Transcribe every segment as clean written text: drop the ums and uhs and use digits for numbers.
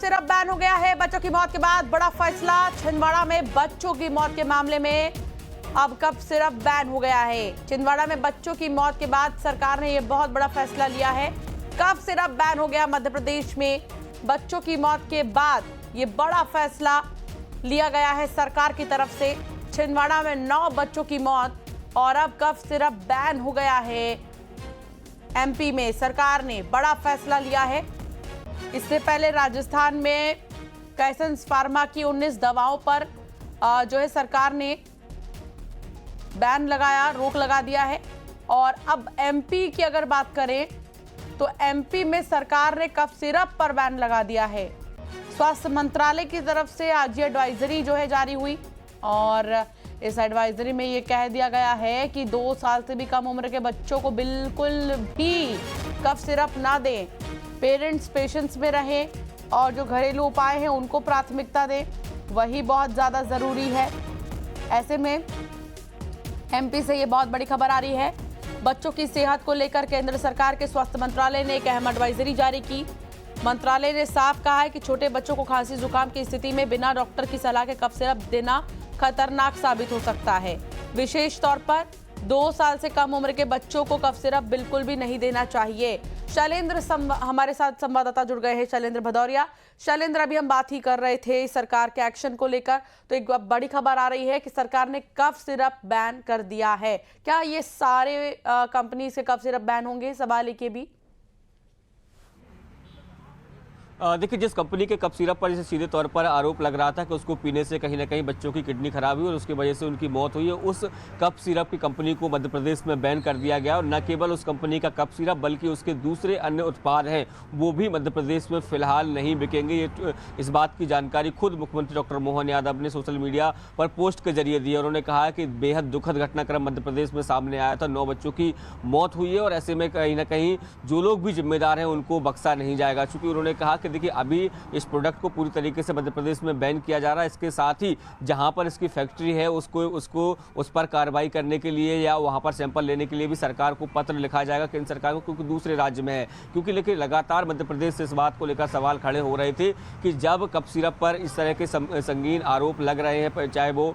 Cough syrup ban हो गया है। बच्चों की मौत के बाद बड़ा फैसला। छिंदवाड़ा में बच्चों की मौत के मामले में अब कफ सिरप बैन हो गया है। छिंदवाड़ा में बच्चों की मौत के बाद सरकार ने यह बहुत बड़ा फैसला लिया है। कफ सिरप बैन हो गया मध्य प्रदेश में। बच्चों की मौत के बाद ये बड़ा फैसला लिया गया है सरकार की तरफ से। छिंदवाड़ा में 9 बच्चों की मौत और अब कफ सिरप बैन हो गया है। एमपी में सरकार ने बड़ा फैसला लिया है। इससे पहले राजस्थान में कैसेंस फार्मा की 19 दवाओं पर जो है सरकार ने बैन लगाया, रोक लगा दिया है। और अब एमपी की अगर बात करें तो एमपी में सरकार ने कफ सिरप पर बैन लगा दिया है। स्वास्थ्य मंत्रालय की तरफ से आज ये एडवाइजरी जो है जारी हुई और इस एडवाइजरी में ये कह दिया गया है कि 2 साल से भी कम उम्र के बच्चों को बिल्कुल भी कफ सिरप ना दें। पेरेंट्स पेशेंस में रहें और जो घरेलू उपाय हैं उनको प्राथमिकता दें, वही बहुत ज़्यादा ज़रूरी है। ऐसे में एमपी से ये बहुत बड़ी खबर आ रही है। बच्चों की सेहत को लेकर केंद्र सरकार के स्वास्थ्य मंत्रालय ने एक अहम एडवाइजरी जारी की। मंत्रालय ने साफ कहा है कि छोटे बच्चों को खांसी जुकाम की स्थिति में बिना डॉक्टर की सलाह के कफ सिरप देना खतरनाक साबित हो सकता है। विशेष तौर पर 2 साल से कम उम्र के बच्चों को कफ सिरप बिल्कुल भी नहीं देना चाहिए। शैलेंद्र हमारे साथ संवाददाता जुड़ गए हैं, शैलेंद्र भदौरिया। शैलेंद्र, अभी हम बात ही कर रहे थे सरकार के एक्शन को लेकर, तो एक बड़ी खबर आ रही है कि सरकार ने कफ सिरप बैन कर दिया है। क्या ये सारे कंपनी से कफ सिरप बैन होंगे? सवाल के भी देखिए, जिस कंपनी के कफ सिरप पर इसे सीधे तौर पर आरोप लग रहा था कि उसको पीने से कहीं ना कहीं बच्चों की किडनी खराब हुई और उसकी वजह से उनकी मौत हुई है, उस कफ सिरप की कंपनी को मध्य प्रदेश में बैन कर दिया गया। और न केवल उस कंपनी का कफ सिरप बल्कि उसके दूसरे अन्य उत्पाद हैं वो भी मध्य प्रदेश में फिलहाल नहीं बिकेंगे। ये इस बात की जानकारी खुद मुख्यमंत्री डॉक्टर मोहन यादव ने सोशल मीडिया पर पोस्ट के जरिए दी। उन्होंने कहा कि बेहद दुखद घटनाक्रम मध्य प्रदेश में सामने आया था। 9 बच्चों की मौत हुई है और ऐसे में कहीं ना कहीं जो लोग भी जिम्मेदार हैं उनको बख्शा नहीं जाएगा। चूंकि उन्होंने कहा कि देखिए, अभी इस प्रोडक्ट को पूरी तरीके से मध्य प्रदेश में बैन किया जा रहा है। इसके साथ ही जहां पर इसकी फैक्ट्री है उसको उस पर कार्रवाई करने के लिए या वहां पर सैंपल लेने के लिए भी सरकार को पत्र लिखा जाएगा केंद्र सरकार को, क्योंकि दूसरे राज्य में है। क्योंकि लेकिन लगातार मध्य प्रदेश से इस बात को लेकर सवाल खड़े हो रहे थे कि जब कफ सिरप पर इस तरह के संगीन आरोप लग रहे हैं, चाहे वो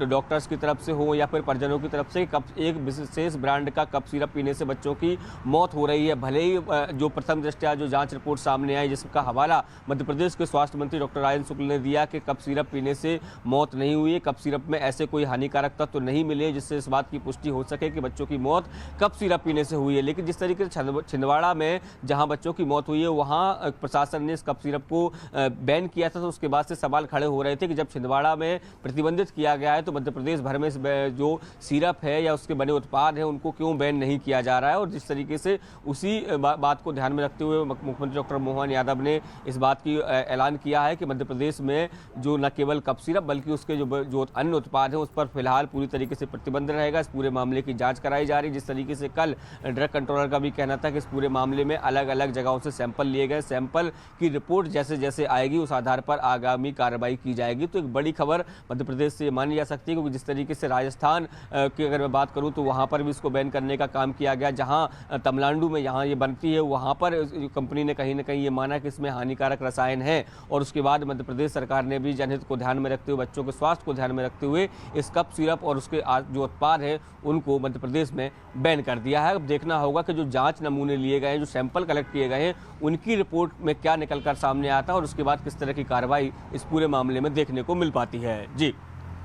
डॉक्टर्स की तरफ से हो या फिर परिजनों की तरफ से, एक विशेष ब्रांड का कफ सिरप पीने से बच्चों की मौत हो रही है। भले ही जो प्रथम दृष्टया जो जांच रिपोर्ट सामने आई जिसका हवाला मध्य प्रदेश के स्वास्थ्य मंत्री डॉक्टर राजेंद्र शुक्ल ने दिया कि कफ सिरप पीने से मौत नहीं हुई है, कफ सिरप में ऐसे कोई हानिकारक तत्व तो नहीं मिले जिससे इस बात की पुष्टि हो सके कि बच्चों की मौत कफ सिरप पीने से हुई है। लेकिन जिस तरीके से छिंदवाड़ा में जहां बच्चों की मौत हुई है वहां प्रशासन ने इस कफ सिरप को बैन किया था, तो उसके बाद से सवाल खड़े हो रहे थे कि जब छिंदवाड़ा में प्रतिबंधित किया गया है तो मध्य प्रदेश भर में जो सिरप है या उसके बने उत्पाद हैं उनको क्यों बैन नहीं किया जा रहा है। और जिस तरीके से उसी बात को ध्यान में रखते हुए मुख्यमंत्री डॉक्टर मोहन यादव ने इस बात की ऐलान किया है कि मध्य प्रदेश में जो न केवल कफ सिरप बल्कि उसके जो अन्य उत्पाद हैं उस पर फिलहाल पूरी तरीके से प्रतिबंध रहेगा। इस पूरे मामले की जांच कराई जा रही है। जिस तरीके से कल ड्रग कंट्रोलर का भी कहना था कि इस पूरे मामले में अलग अलग जगहों से सैंपल लिए गए, सैंपल की रिपोर्ट जैसे जैसे आएगी उस आधार पर आगामी कार्रवाई की जाएगी। तो एक बड़ी खबर मध्य प्रदेश से मानी जा सकती है, क्योंकि जिस तरीके से राजस्थान की अगर मैं बात करूँ तो वहाँ पर भी इसको बैन करने का काम किया गया। जहाँ तमिलनाडु में यहाँ ये बनती है वहाँ पर कंपनी ने कहीं ना कहीं ये माना कि इसमें हानिकारक रसायन है और उसके बाद मध्य प्रदेश सरकार ने भी जनहित को ध्यान में रखते हुए, बच्चों के स्वास्थ्य को ध्यान में रखते हुए इस कफ सिरप और उसके जो उत्पाद है उनको मध्य प्रदेश में बैन कर दिया है। अब देखना होगा कि जो जांच नमूने लिए गए हैं, जो सैंपल कलेक्ट किए गए हैं, उनकी रिपोर्ट में क्या निकलकर सामने आता है और उसके बाद किस तरह की कार्रवाई इस पूरे मामले में देखने को मिल पाती है। जी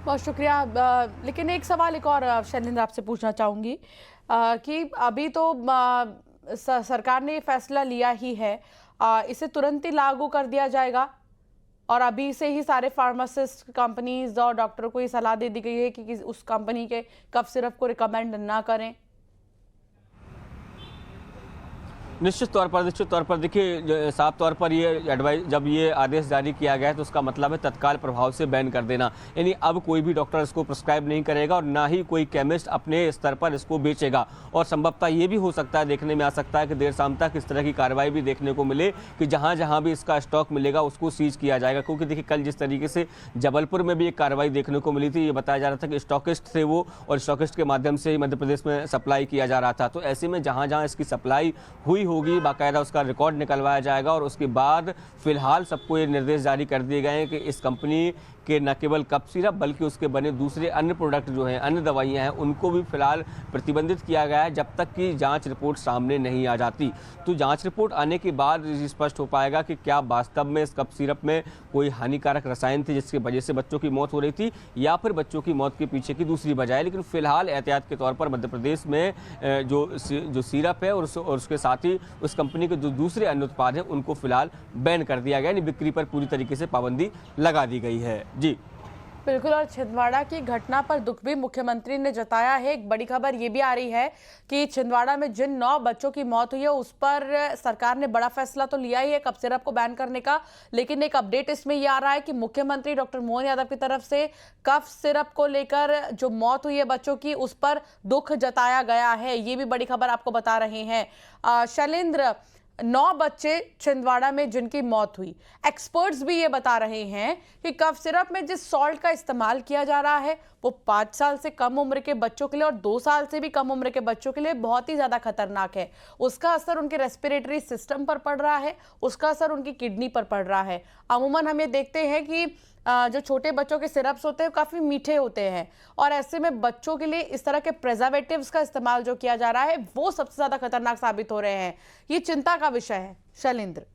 बहुत शुक्रिया। लेकिन एक सवाल एक और शैलेंद्र आपसे पूछना चाहूँगी कि अभी तो सरकार ने फैसला लिया ही है, इसे तुरंत ही लागू कर दिया जाएगा और अभी से ही सारे फार्मासिस्ट कंपनीज और डॉक्टरों को ये सलाह दे दी गई है कि उस कंपनी के कफ सिरप को रिकमेंड ना करें? निश्चित तौर पर देखिए, साफ तौर पर ये एडवाइस जब ये आदेश जारी किया गया है तो उसका मतलब है तत्काल प्रभाव से बैन कर देना। यानी अब कोई भी डॉक्टर इसको प्रिस्क्राइब नहीं करेगा और ना ही कोई केमिस्ट अपने स्तर पर इसको बेचेगा। और संभवतः ये भी हो सकता है, देखने में आ सकता है कि देर शाम तक इस तरह की कार्रवाई भी देखने को मिले कि जहाँ जहाँ भी इसका स्टॉक मिलेगा उसको सीज किया जाएगा। क्योंकि देखिए, कल जिस तरीके से जबलपुर में भी एक कार्रवाई देखने को मिली थी, ये बताया जा रहा था कि स्टॉकिस्ट थे वो और स्टॉकिस्ट के माध्यम से ही मध्य प्रदेश में सप्लाई किया जा रहा था। तो ऐसे में जहाँ जहाँ इसकी सप्लाई हुई होगी, बाकायदा उसका रिकॉर्ड निकलवाया जाएगा और उसके बाद फिलहाल सबको ये निर्देश जारी कर दिए गए हैं कि इस कंपनी के न केवल कप सिरप बल्कि उसके बने दूसरे अन्य प्रोडक्ट जो हैं, अन्य दवाइयां हैं, उनको भी फिलहाल प्रतिबंधित किया गया है जब तक कि जांच रिपोर्ट सामने नहीं आ जाती। तो जांच रिपोर्ट आने के बाद स्पष्ट हो पाएगा कि क्या वास्तव में इस कप सिरप में कोई हानिकारक रसायन थे जिसकी वजह से बच्चों की मौत हो रही थी या फिर बच्चों की मौत के पीछे की दूसरी वजह है। लेकिन फिलहाल एहतियात के तौर पर मध्य प्रदेश में जो सिरप है और उसके साथ ही उस कंपनी के जो दूसरे अन्य उत्पाद हैं उनको फिलहाल बैन कर दिया गया, यानी बिक्री पर पूरी तरीके से पाबंदी लगा दी गई है। जी बिल्कुल। और छिंदवाड़ा की घटना पर दुख भी मुख्यमंत्री ने जताया है। एक बड़ी खबर ये भी आ रही है कि छिंदवाड़ा में जिन 9 बच्चों की मौत हुई है उस पर सरकार ने बड़ा फैसला तो लिया ही है कप सिरप को बैन करने का, लेकिन एक अपडेट इसमें ये आ रहा है कि मुख्यमंत्री डॉक्टर मोहन यादव की तरफ से कप सिरप को लेकर जो मौत हुई है बच्चों की उस पर दुख जताया गया है। ये भी बड़ी खबर आपको बता रहे हैं। शैलेंद्र, 9 बच्चे छिंदवाड़ा में जिनकी मौत हुई, एक्सपर्ट्स भी ये बता रहे हैं कि कफ सिरप में जिस सॉल्ट का इस्तेमाल किया जा रहा है वो 5 साल से कम उम्र के बच्चों के लिए और 2 साल से भी कम उम्र के बच्चों के लिए बहुत ही ज्यादा खतरनाक है। उसका असर उनके रेस्पिरेटरी सिस्टम पर पड़ रहा है, उसका असर उनकी किडनी पर पड़ रहा है। अमूमन हम ये देखते हैं कि जो छोटे बच्चों के सिरप्स होते हैं काफ़ी मीठे होते हैं और ऐसे में बच्चों के लिए इस तरह के प्रिजर्वेटिव्स का इस्तेमाल जो किया जा रहा है वो सबसे ज़्यादा खतरनाक साबित हो रहे हैं। ये चिंता का विषय है। शैलेंद्र,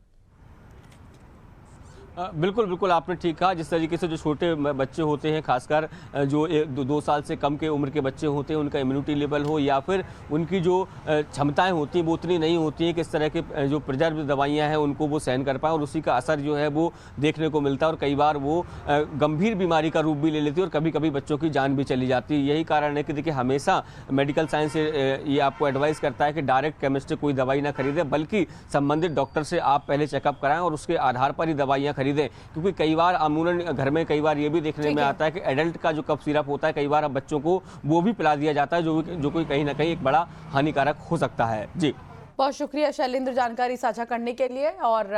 बिल्कुल बिल्कुल आपने ठीक कहा। जिस तरीके से जो छोटे बच्चे होते हैं, खासकर जो 2 साल से कम के उम्र के बच्चे होते हैं, उनका इम्यूनिटी लेवल हो या फिर उनकी जो क्षमताएं होती हैं वो उतनी नहीं होती हैं कि इस तरह के जो प्रिजर्व दवाइयां हैं उनको वो सहन कर पाएँ और उसी का असर जो है वो देखने को मिलता है और कई बार वो गंभीर बीमारी का रूप भी ले लेती है और कभी कभी बच्चों की जान भी चली जाती है। यही कारण है कि देखिए हमेशा मेडिकल साइंस ये आपको एडवाइस करता है कि डायरेक्ट केमिस्ट कोई दवाई ना खरीदें, बल्कि संबंधित डॉक्टर से आप पहले चेकअप कराएं और उसके आधार पर ही दवाइयाँ खरीदें। क्योंकि कई बार अमूमन घर में कई बार ये भी देखने में आता है कि एडल्ट का जो कफ सिरप होता है कई बार अब बच्चों को वो भी पिला दिया जाता है जो कोई कहीं ना कहीं एक बड़ा हानिकारक हो सकता है। जी बहुत शुक्रिया शैलेंद्र जानकारी साझा करने के लिए। और